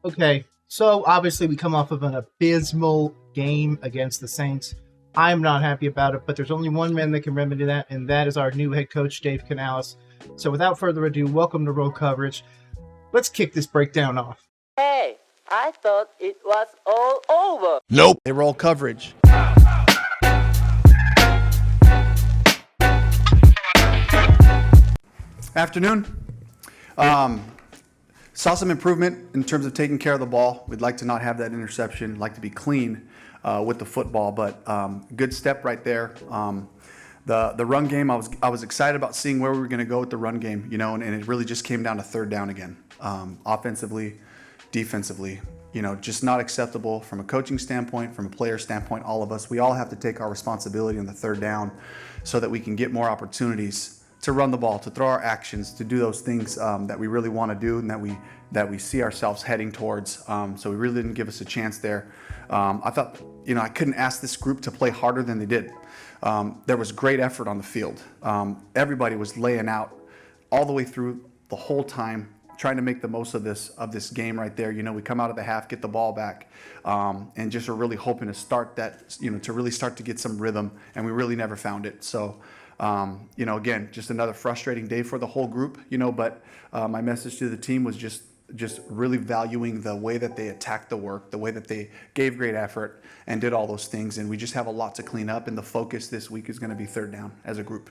Okay, so obviously we come off of an abysmal game against the Saints. I'm not happy about it, but there's only one man that can remedy that, and that is our new head coach, Dave Canales. So without further ado, welcome to Roll Coverage. Let's kick this breakdown off. Hey, I thought it was all over. Nope. They roll coverage. Afternoon. Saw some improvement in terms of taking care of the ball. We'd like to not have that interception, like to be clean with the football, but good step right there. The run game, I was excited about seeing where we were going to go with the run game, and it really just came down to third down again. Offensively, defensively, just not acceptable from a coaching standpoint, from a player standpoint. All of us, we all have to take our responsibility on the third down so that we can get more opportunities to run the ball, to throw our actions, to do those things that we really want to do and that we see ourselves heading towards. So we really didn't give us a chance there. I thought, I couldn't ask this group to play harder than they did. There was great effort on the field. Everybody was laying out all the way through the whole time, trying to make the most of this game right there. We come out of the half, get the ball back, and just are really hoping to start that, to really start to get some rhythm, and we really never found it. So, again, just another frustrating day for the whole group, but my message to the team was just really valuing the way that they attacked the work, the way that they gave great effort and did all those things. And we just have a lot to clean up, and the focus this week is going to be third down as a group.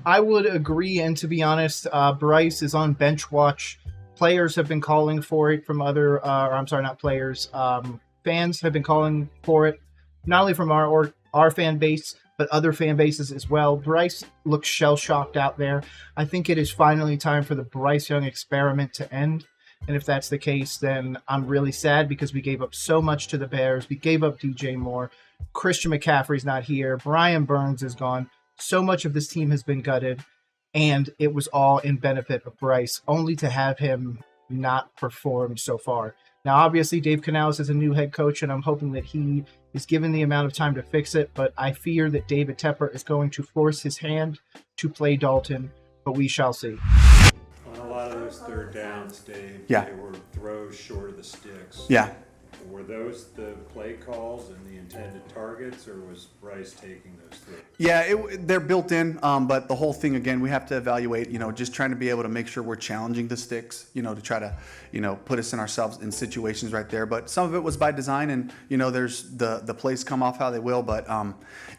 I would agree, and to be honest, Bryce is on bench watch. Players have been calling for it from not players. Fans have been calling for it, not only from our fan base, but other fan bases as well. Bryce looks shell-shocked out there. I think it is finally time for the Bryce Young experiment to end. And if that's the case, then I'm really sad because we gave up so much to the Bears. We gave up DJ Moore. Christian McCaffrey's not here. Brian Burns is gone. So much of this team has been gutted, and it was all in benefit of Bryce, only to have him not perform so far. Now, obviously, Dave Canales is a new head coach, and I'm hoping that he is given the amount of time to fix it, but I fear that David Tepper is going to force his hand to play Dalton, but we shall see. On a lot of those third downs, Dave, Yeah. they were throws short of the sticks. Yeah. Were those the play calls and the intended targets, or was Bryce taking those throws? Yeah, they're built in, but the whole thing, again, we have to evaluate, just trying to be able to make sure we're challenging the sticks, to try to, put us in ourselves in situations right there. But some of it was by design, and, there's the plays come off how they will. But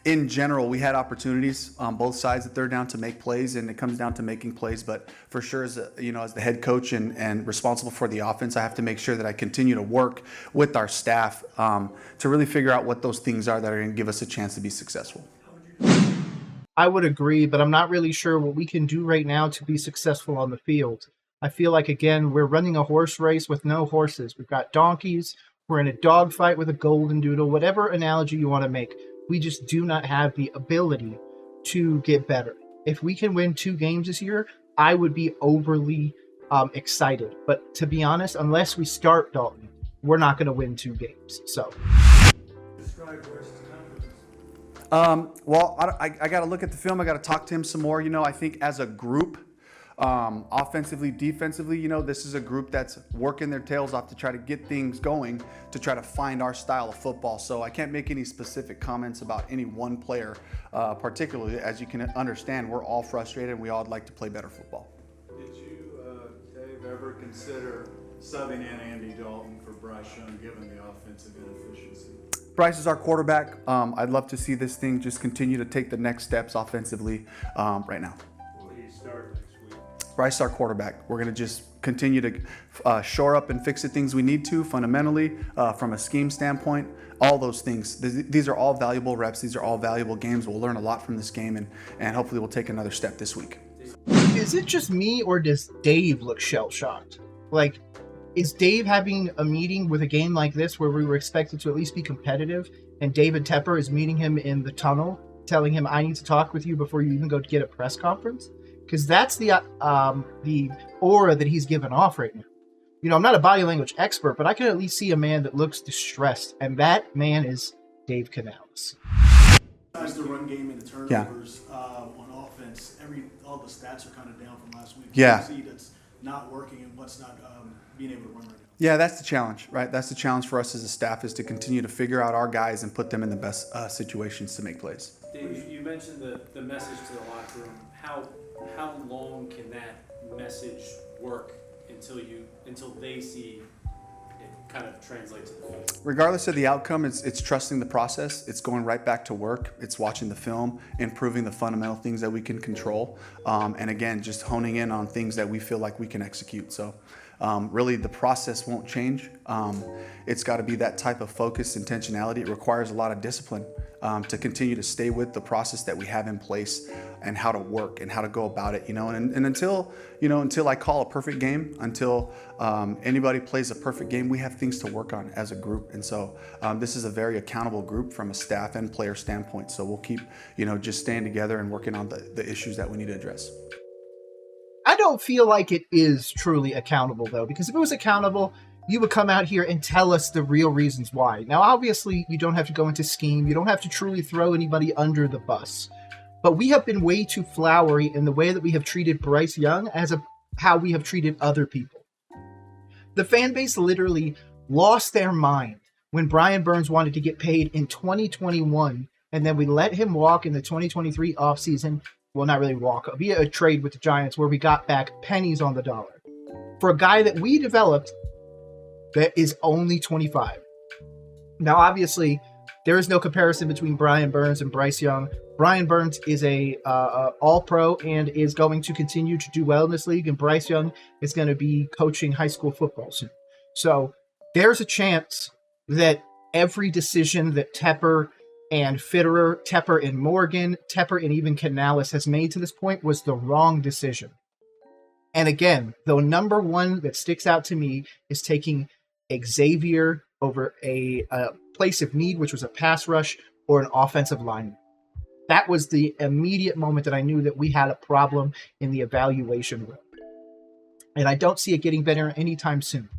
in general, we had opportunities on both sides of third down to make plays, and it comes down to making plays. But for sure, as the head coach and responsible for the offense, I have to make sure that I continue to work with our staff to really figure out what those things are that are going to give us a chance to be successful. I would agree, but I'm not really sure what we can do right now to be successful on the field. I feel like, again, we're running a horse race with no horses. We've got donkeys. We're in a dogfight with a golden doodle, whatever analogy you want to make. We just do not have the ability to get better. If we can win 2 games this year, I would be overly excited. But to be honest, unless we start Dalton, we're not going to win 2 games. So. Describe Bryce's confidence. Well, I got to look at the film. I got to talk to him some more. I think as a group, offensively, defensively, this is a group that's working their tails off to try to get things going, to try to find our style of football. So I can't make any specific comments about any one player, particularly. As you can understand, we're all frustrated and we all would like to play better football. Did you, Dave, ever consider subbing in Andy Dalton for Bryce Young, given the offensive inefficiency? Bryce is our quarterback. I'd love to see this thing just continue to take the next steps offensively right now. Will he start next week? Bryce is our quarterback. We're going to just continue to shore up and fix the things we need to fundamentally from a scheme standpoint. All those things. These are all valuable reps. These are all valuable games. We'll learn a lot from this game, and hopefully we'll take another step this week. Is it just me, or does Dave look shell-shocked? Like, is Dave having a meeting with a game like this where we were expected to at least be competitive, and David Tepper is meeting him in the tunnel, telling him, I need to talk with you before you even go to get a press conference? Because that's the aura that he's given off right now. I'm not a body language expert, but I can at least see a man that looks distressed, and that man is Dave Canales. Besides the run game and the turnovers on offense, all the stats are kind of down from last week. Yeah. See that's not working and what's not being able to run right now. Yeah, that's the challenge, right? That's the challenge for us as a staff, is to continue to figure out our guys and put them in the best situations to make plays. Dave, you mentioned the message to the locker room. How long can that message work until they see it kind of translate to the field? Regardless of the outcome, it's trusting the process. It's going right back to work. It's watching the film, improving the fundamental things that we can control, and again, just honing in on things that we feel like we can execute. So really, the process won't change. It's got to be that type of focus, intentionality. It requires a lot of discipline to continue to stay with the process that we have in place and how to work and how to go about it. And until I call a perfect game, until anybody plays a perfect game, we have things to work on as a group. And so this is a very accountable group from a staff and player standpoint. So we'll keep, just staying together and working on the issues that we need to address. I don't feel like it is truly accountable, though, because if it was accountable, you would come out here and tell us the real reasons why. Now, obviously, you don't have to go into scheme. You don't have to truly throw anybody under the bus. But we have been way too flowery in the way that we have treated Bryce Young how we have treated other people. The fan base literally lost their mind when Brian Burns wanted to get paid in 2021, and then we let him walk in the 2023 offseason. Well, not really walk, via a trade with the Giants where we got back pennies on the dollar for a guy that we developed that is only 25. Now, obviously, there is no comparison between Brian Burns and Bryce Young. Brian Burns is a all-pro and is going to continue to do well in this league, and Bryce Young is going to be coaching high school football soon. So there's a chance that every decision that Tepper and Fitterer, Tepper and Morgan, Tepper and even Canales has made to this point was the wrong decision. And again, the number one that sticks out to me is taking Xavier over a place of need, which was a pass rush or an offensive lineman. That was the immediate moment that I knew that we had a problem in the evaluation room. And I don't see it getting better anytime soon.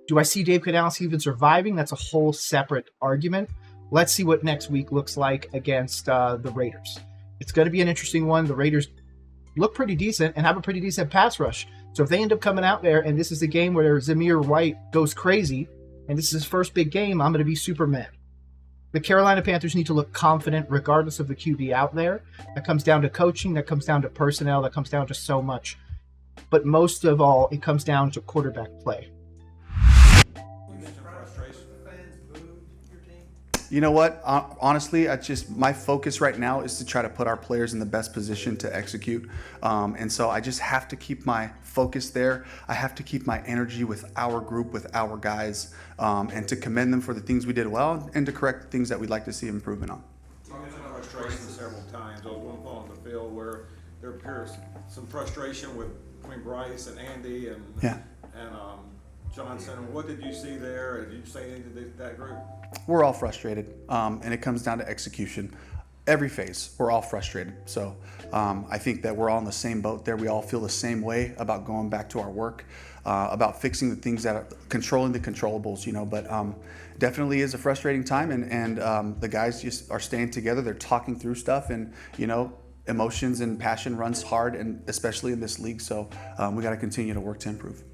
Do I see Dave Canales even surviving? That's a whole separate argument. Let's see what next week looks like against the Raiders. It's going to be an interesting one. The Raiders look pretty decent and have a pretty decent pass rush. So if they end up coming out there and this is the game where Zamir White goes crazy and this is his first big game, I'm going to be super mad. The Carolina Panthers need to look confident regardless of the QB out there. That comes down to coaching. That comes down to personnel. That comes down to so much. But most of all, it comes down to quarterback play. You know what? Honestly, my focus right now is to try to put our players in the best position to execute. And so I just have to keep my focus there. I have to keep my energy with our group, with our guys, and to commend them for the things we did well and to correct the things that we'd like to see improvement on. You mentioned frustration several times. I was one point on the field where there appears some frustration between Bryce and Andy and Johnson. What did you see there? Did you say anything to that group? We're all frustrated, and it comes down to execution. Every phase, we're all frustrated. So I think that we're all in the same boat there. We all feel the same way about going back to our work, about fixing the things that are controlling the controllables, but definitely is a frustrating time. And the guys just are staying together. They're talking through stuff, and, emotions and passion runs hard, and especially in this league. So we got to continue to work to improve.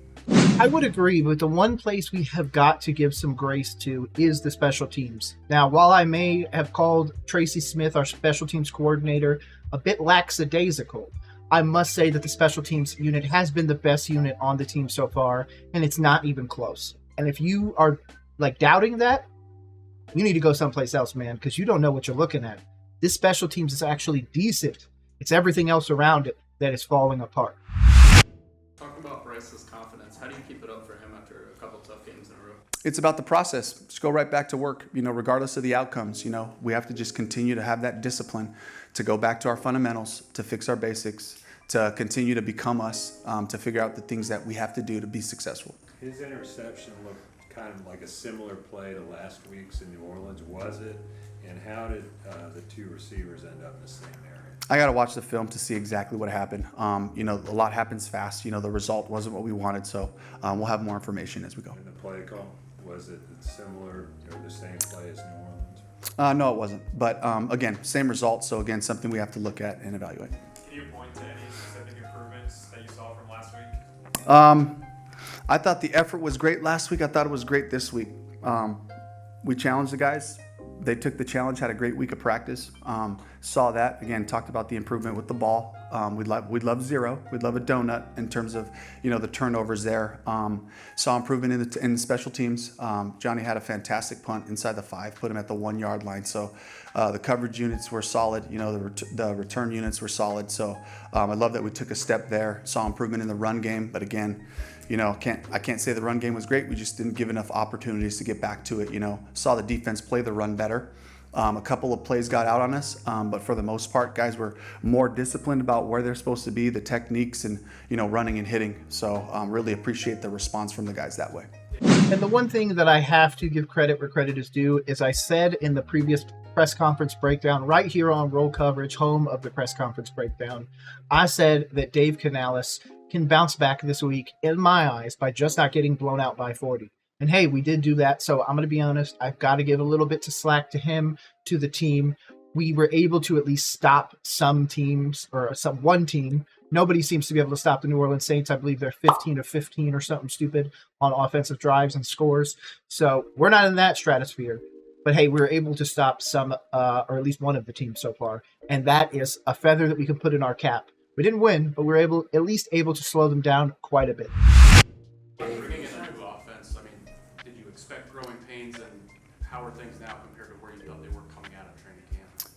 I would agree, but the one place we have got to give some grace to is the special teams. Now, while I may have called Tracy Smith, our special teams coordinator, a bit lackadaisical, I must say that the special teams unit has been the best unit on the team so far, and it's not even close. And if you are doubting that, you need to go someplace else, man, because you don't know what you're looking at. This special teams is actually decent. It's everything else around it that is falling apart. Talk about Bryce's confidence. How do you keep it up for him after a couple tough games in a row? It's about the process. Just go right back to work, regardless of the outcomes. We have to just continue to have that discipline to go back to our fundamentals, to fix our basics, to continue to become us, to figure out the things that we have to do to be successful. His interception looked kind of like a similar play to last week's in New Orleans, was it? And how did the two receivers end up in the same area? I got to watch the film to see exactly what happened. A lot happens fast. The result wasn't what we wanted, so we'll have more information as we go. And the play call, was it similar or the same play as New Orleans? No, it wasn't. But again, same result. So again, something we have to look at and evaluate. Can you point to any specific improvements that you saw from last week? I thought the effort was great last week. I thought it was great this week. We challenged the guys. They took the challenge, had a great week of practice. Saw that, again, talked about the improvement with the ball. We'd love zero. We'd love a donut in terms of, the turnovers there. Saw improvement in the special teams. Johnny had a fantastic punt inside the 5, put him at the 1 yard line. So the coverage units were solid. The return units were solid. So I love that we took a step there. Saw improvement in the run game, but again, I can't say the run game was great. We just didn't give enough opportunities to get back to it. Saw the defense play the run better. A couple of plays got out on us, but for the most part, guys were more disciplined about where they're supposed to be, the techniques, and running and hitting. So really appreciate the response from the guys that way. And the one thing that I have to give credit where credit is due is I said in the previous press conference breakdown, right here on Roll Coverage, home of the press conference breakdown, I said that Dave Canales can bounce back this week, in my eyes, by just not getting blown out by 40. And hey, we did do that, so I'm going to be honest, I've got to give a little bit to slack to him, to the team. We were able to at least stop some teams, or one team. Nobody seems to be able to stop the New Orleans Saints. I believe they're 15 of 15 or something stupid on offensive drives and scores. So we're not in that stratosphere. But hey, we were able to stop some, or at least one of the teams so far. And that is a feather that we can put in our cap. We didn't win, but we were at least able to slow them down quite a bit. Bringing in a new offense, did you expect growing pains, and how are things now compared to where you thought they were coming out of training camp?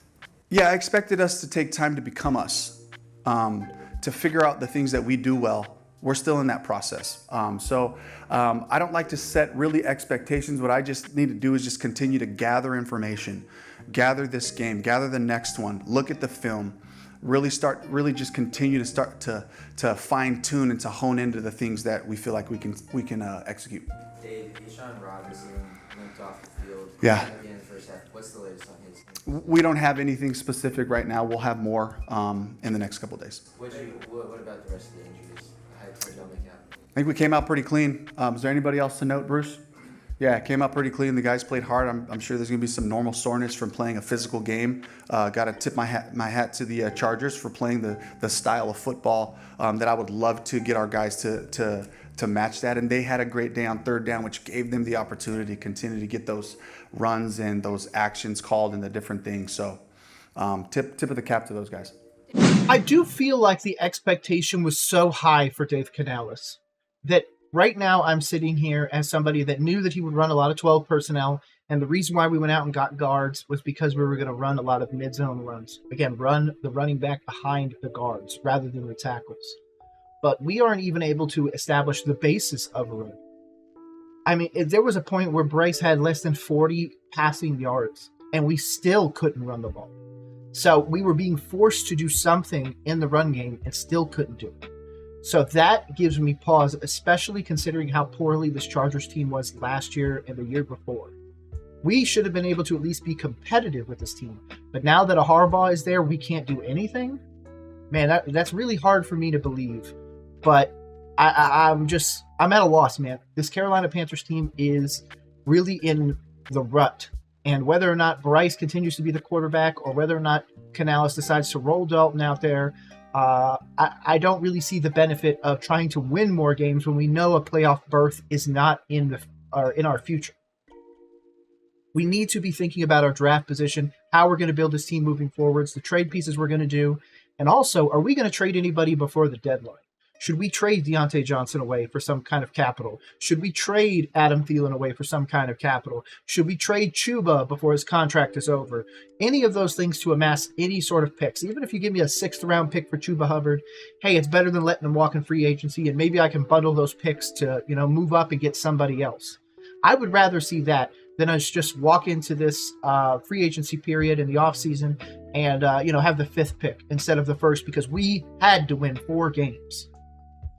Yeah, I expected us to take time to become us, to figure out the things that we do well. We're still in that process. So I don't like to set really expectations. What I just need to do is just continue to gather information, gather this game, gather the next one, look at the film, really just continue to start to fine tune and to hone into the things that we feel like we can execute. Dave, Deshaun Robinson limped off the field. Yeah. At the end of the first half. What's the latest on his? We don't have anything specific right now. We'll have more in the next couple of days. What about the rest of the injuries? How'd y'all make out? I think we came out pretty clean. Is there anybody else to note, Bruce? Yeah, it came out pretty clean. The guys played hard. I'm sure there's going to be some normal soreness from playing a physical game. Got to tip my hat to the Chargers for playing the style of football that I would love to get our guys to match that. And they had a great day on third down, which gave them the opportunity to continue to get those runs and those actions called and the different things. So tip of the cap to those guys. I do feel like the expectation was so high for Dave Canales that right now I'm sitting here as somebody that knew that he would run a lot of 12 personnel, and the reason why we went out and got guards was because we were going to run a lot of mid-zone runs. Again, run the running back behind the guards rather than the tackles. But we aren't even able to establish the basis of a run. There was a point where Bryce had less than 40 passing yards, and we still couldn't run the ball. So we were being forced to do something in the run game and still couldn't do it. So that gives me pause, especially considering how poorly this Chargers team was last year and the year before. We should have been able to at least be competitive with this team. But now that a Harbaugh is there, we can't do anything? Man, that's really hard for me to believe. But I'm at a loss, man. This Carolina Panthers team is really in the rut. And whether or not Bryce continues to be the quarterback or whether or not Canales decides to roll Dalton out there, I don't really see the benefit of trying to win more games when we know a playoff berth is not in our future. We need to be thinking about our draft position, how we're going to build this team moving forwards, the trade pieces we're going to do, and also, are we going to trade anybody before the deadline? Should we trade Deontay Johnson away for some kind of capital? Should we trade Adam Thielen away for some kind of capital? Should we trade Chuba before his contract is over? Any of those things to amass any sort of picks. Even if you give me a 6th round pick for Chuba Hubbard, hey, it's better than letting him walk in free agency, and maybe I can bundle those picks to, move up and get somebody else. I would rather see that than us just walk into this free agency period in the offseason and, have the 5th pick instead of the 1st, because we had to win 4 games.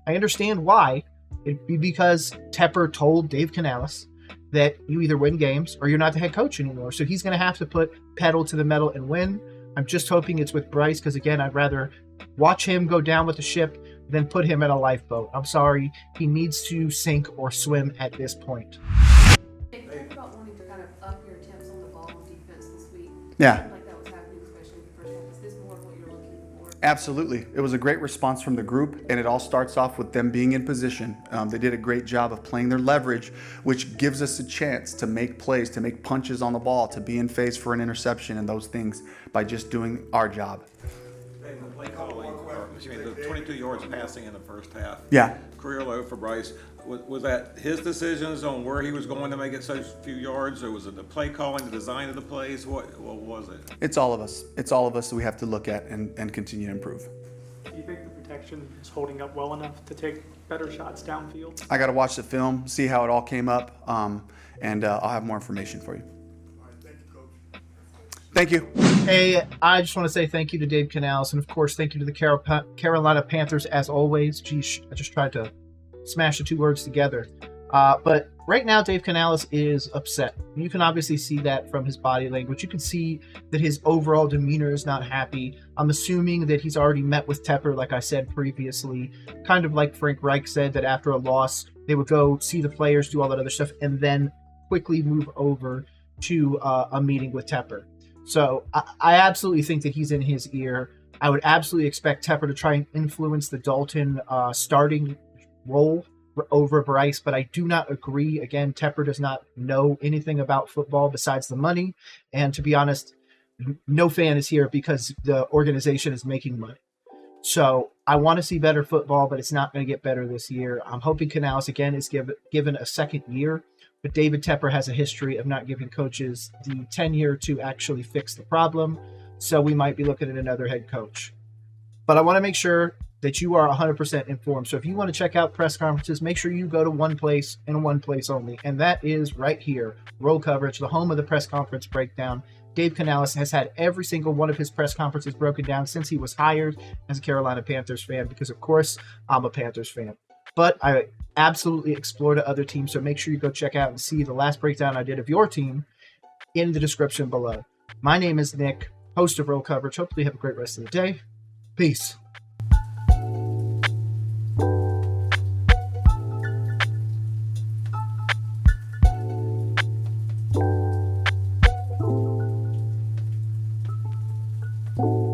I understand why. It'd be because Tepper told Dave Canales that you either win games or you're not the head coach anymore. So he's going to have to put pedal to the metal and win. I'm just hoping it's with Bryce because, again, I'd rather watch him go down with the ship than put him in a lifeboat. I'm sorry. He needs to sink or swim at this point. Hey, talk about wanting to kind of up your on the ball on defense this week. Yeah. Like that was happening, especially in the first half. Is this more of what you're looking for Absolutely. It was a great response from the group, and it all starts off with them being in position. They did a great job of playing their leverage, which gives us a chance to make plays, to make punches on the ball, to be in phase for an interception and those things by just doing our job. And the play calling, the 22 yards passing in the first half. Yeah. Career low for Bryce. Was that his decisions on where he was going to make it so few yards, or was it the play calling, the design of the plays? What was it? It's all of us. It's all of us that we have to look at and continue to improve. Do you think the protection is holding up well enough to take better shots downfield? I got to watch the film, see how it all came up, and I'll have more information for you. Thank you. Hey, I just want to say thank you to Dave Canales, and of course, thank you to the Carolina Panthers as always. Geez, I just tried to smash the two words together. But right now, Dave Canales is upset. You can obviously see that from his body language. You can see that his overall demeanor is not happy. I'm assuming that he's already met with Tepper, like I said previously. Kind of like Frank Reich said, that after a loss, they would go see the players, do all that other stuff, and then quickly move over to a meeting with Tepper. So I absolutely think that he's in his ear. I would absolutely expect Tepper to try and influence the Dalton starting role over Bryce, but I do not agree. Again, Tepper does not know anything about football besides the money. And to be honest, no fan is here because the organization is making money. So I want to see better football, but it's not going to get better this year. I'm hoping Canales, again, is given a second year. But David Tepper has a history of not giving coaches the tenure to actually fix the problem. So we might be looking at another head coach. But I want to make sure that you are 100% informed. So if you want to check out press conferences, make sure you go to one place and one place only. And that is right here, Roll Coverage, the home of the press conference breakdown. Dave Canales has had every single one of his press conferences broken down since he was hired as a Carolina Panthers fan, because of course I'm a Panthers fan. But I absolutely explore to other teams, so make sure you go check out and see the last breakdown I did of your team in the description below. My name is Nick, host of Roll Coverage. Hopefully you have a great rest of the day. Peace. you